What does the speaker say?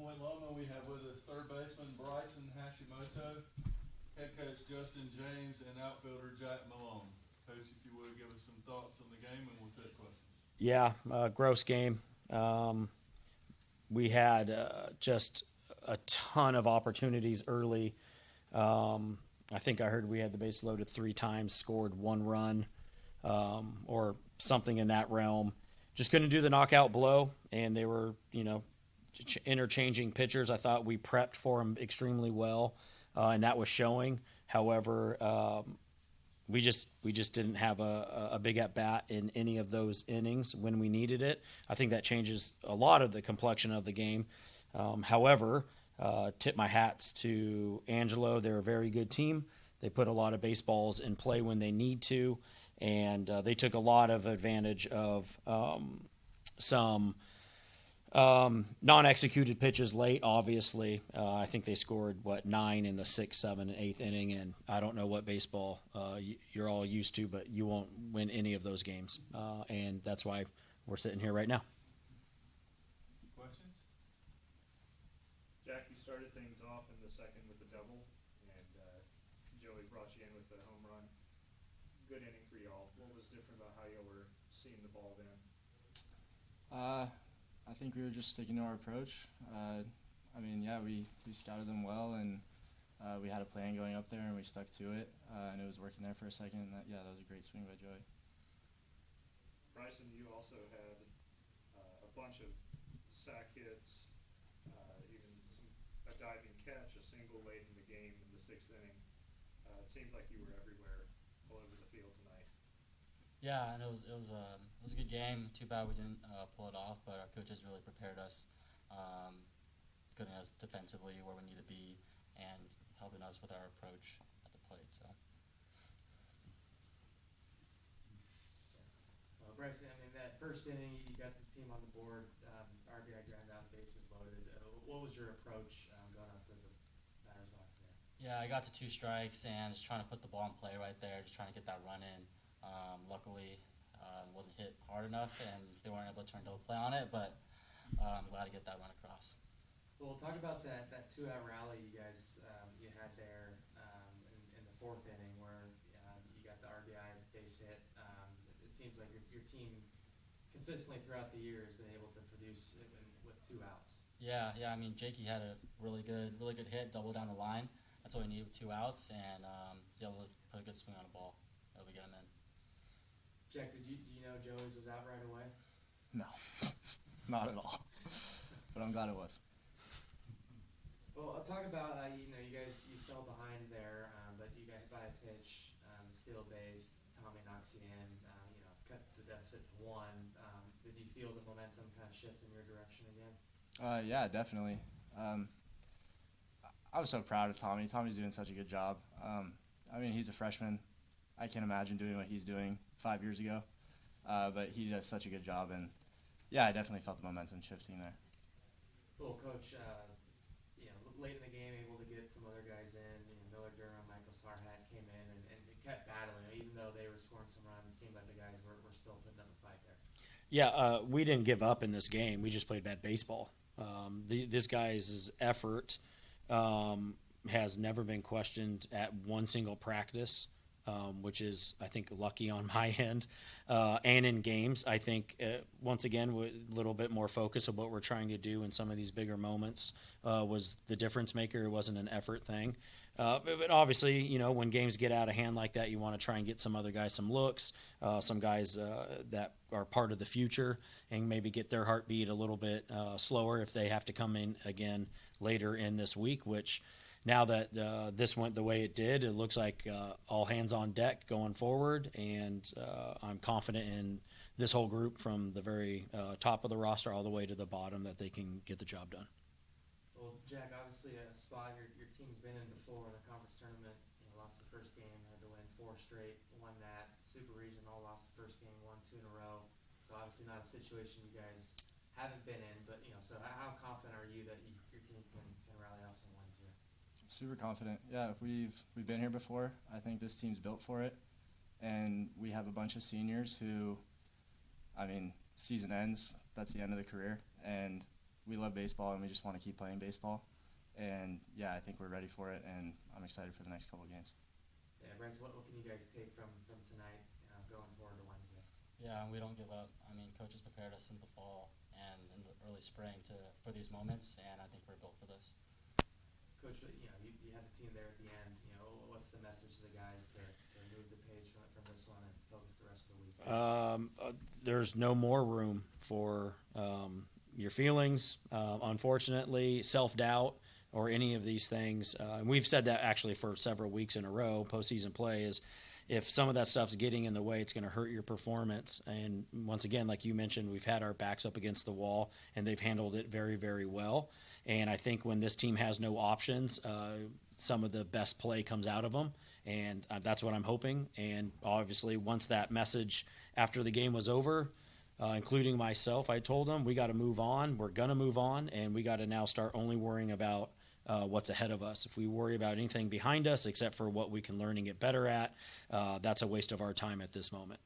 Point Loma, we have with us third baseman Bryson Hashimoto, head coach Justin James, and outfielder Jack Malone. Coach, if you would, give us some thoughts on the game, and we'll take questions. Yeah, gross game. We had just a ton of opportunities early. I think I heard we had the base loaded 3 times, scored 1 run, or something in that realm. Just couldn't do the knockout blow, and they were, interchanging pitchers. I thought we prepped for them extremely well, and that was showing. However, we just didn't have a big at bat in any of those innings when we needed it. I think that changes a lot of the complexion of the game. However, tip my hats to Angelo. They're a very good team. They put a lot of baseballs in play when they need to, and they took a lot of advantage of some non-executed pitches late, obviously. I think they scored, 9 in the 6th, 7th, and 8th inning, and I don't know what baseball you're all used to, but you won't win any of those games, and that's why we're sitting here right now. Questions? Jack, you started things off in the second with the double, and Joey brought you in with the home run. Good inning for y'all. What was different about how y'all were seeing the ball then? I think we were just sticking to our approach. We scouted them well, and we had a plan going up there, and we stuck to it, and it was working there for a second. And that was a great swing by Joey. Bryson, you also had a bunch of sack hits, even a diving catch, a single late in the game in the 6th inning. It seemed like you were everywhere, all over the field tonight. Yeah, and it was a good game. Too bad we didn't pull it off, but our coaches really prepared us, getting us defensively where we need to be, and helping us with our approach at the plate. So. Well, Bryson, that first inning, you got the team on the board, RBI ground out, bases loaded. What was your approach going up to the batter's box there? Yeah, I got to 2 strikes and just trying to put the ball in play right there, just trying to get that run in. Luckily, wasn't hit hard enough, and they weren't able to turn double play on it, but I'm glad to get that run across. Well, talk about that 2-out rally you guys you had there in the 4th inning where you got the RBI base hit. It seems like your team consistently throughout the year has been able to produce with 2 outs. Yeah. Jakey had a really good hit, double down the line. That's what we needed with 2 outs, and was able to put a good swing on the ball. That we get him in. Jack, do you know Joey's was out right away? No, not at all. But I'm glad it was. Well, I'll talk about you fell behind there, but you got hit by a pitch, steal base. Tommy knocks you in, cut the deficit to 1. Did you feel the momentum kind of shift in your direction again? Yeah, definitely. I was so proud of Tommy. Tommy's doing such a good job. He's a freshman. I can't imagine doing what he's doing 5 years ago, but he does such a good job, and I definitely felt the momentum shifting there. Well, Coach, late in the game, able to get some other guys in. Miller Durham, Michael Sarhat came in and kept battling. Even though they were scoring some runs, it seemed like the guys were still putting up a fight there. Yeah, we didn't give up in this game. We just played bad baseball. This guy's effort has never been questioned at one single practice, which is, I think, lucky on my end. And in games, I think, once again, with a little bit more focus of what we're trying to do in some of these bigger moments was the difference maker. It wasn't an effort thing. But obviously, when games get out of hand like that, you want to try and get some other guys some looks, some guys that are part of the future, and maybe get their heartbeat a little bit slower if they have to come in again later in this week, which now that this went the way it did, it looks like all hands on deck going forward, and I'm confident in this whole group from the very top of the roster all the way to the bottom that they can get the job done. Well, Jack, obviously a spot your team's been in before in the conference tournament. Lost the first game, had to win 4 straight, won that. Super Regional, lost the first game, won 2 in a row. So obviously not a situation you guys haven't been in, but so how confident are you that your team can rally off some wins here? Super confident. Yeah, we've been here before. I think this team's built for it, and we have a bunch of seniors who, season ends. That's the end of the career, and we love baseball and we just want to keep playing baseball. And yeah, I think we're ready for it, and I'm excited for the next couple of games. Yeah, Bryce, what can you guys take from tonight going forward to Wednesday? Yeah, and we don't give up. I mean, coaches prepared us in the fall and in the early spring for these moments, and I think we're built for this. Coach, you had the team there at the end. What's the message to the guys to move the page from this one and focus the rest of the week? There's no more room for your feelings, unfortunately, self-doubt, or any of these things. And we've said that actually for several weeks in a row. Postseason play is, if some of that stuff's getting in the way, it's going to hurt your performance. And once again, like you mentioned, we've had our backs up against the wall, and they've handled it very, very well. And I think when this team has no options, some of the best play comes out of them, and that's what I'm hoping. And obviously, once that message after the game was over, including myself, I told them we got to move on. We're going to move on, and we got to now start only worrying about what's ahead of us. If we worry about anything behind us except for what we can learn and get better at, that's a waste of our time at this moment.